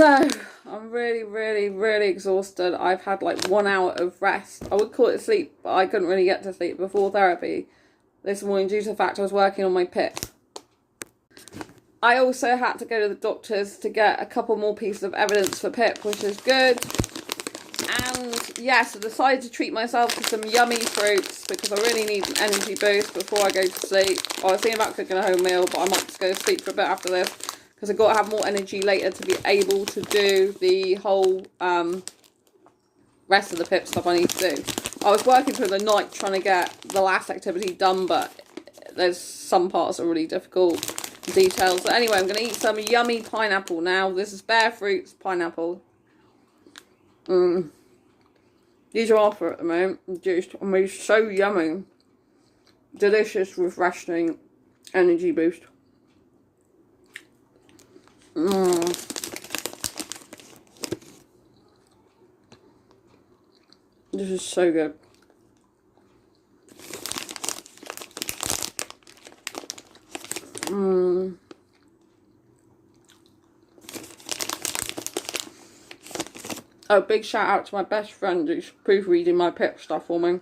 So, I'm really exhausted. I've had like 1 hour of rest. I would call it sleep, but I couldn't really get to sleep before therapy this morning due to the fact I was working on my PIP. I also had to go to the doctors to get a couple more pieces of evidence for PIP, which is good. And yes, I decided to treat myself to some yummy fruits because I really need an energy boost before I go to sleep. I was thinking about cooking a home meal, but I might just go to sleep for a bit after this because I've got to have more energy later to be able to do the whole rest of the PIP stuff I need to do. I was working through the night trying to get the last activity done, but there's some parts that are really difficult details. So anyway, I'm going to eat some yummy pineapple now. This is Bare Fruits pineapple. These are offer at the moment. Just, I mean, so yummy. Delicious, refreshing energy boost. This is so good. Oh, big shout out to my best friend who's proofreading my PIP stuff for me.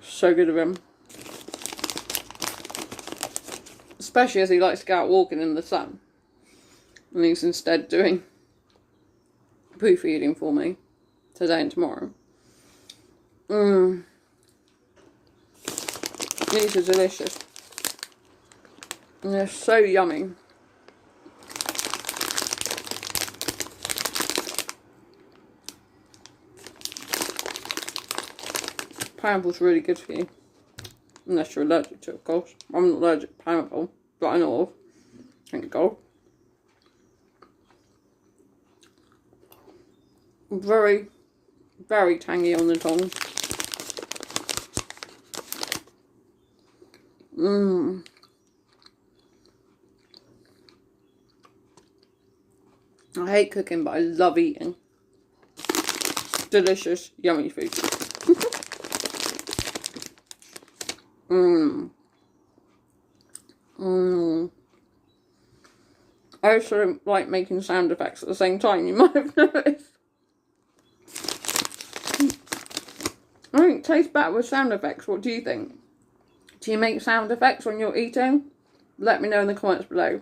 So good of him. Especially as he likes to go out walking in the sun. And he's instead doing proofreading for me today and tomorrow. These are delicious. And they're so yummy. Pineapple's really good for you. Unless you're allergic to it, of course. I'm not allergic to pineapple, but I know of. Thank God. Very, very tangy on the tongue. I hate cooking, but I love eating. Delicious, yummy food. I also like making sound effects at the same time, you might have noticed. I think it tastes better with sound effects. What do you think? Do you make sound effects when you're eating? Let me know in the comments below.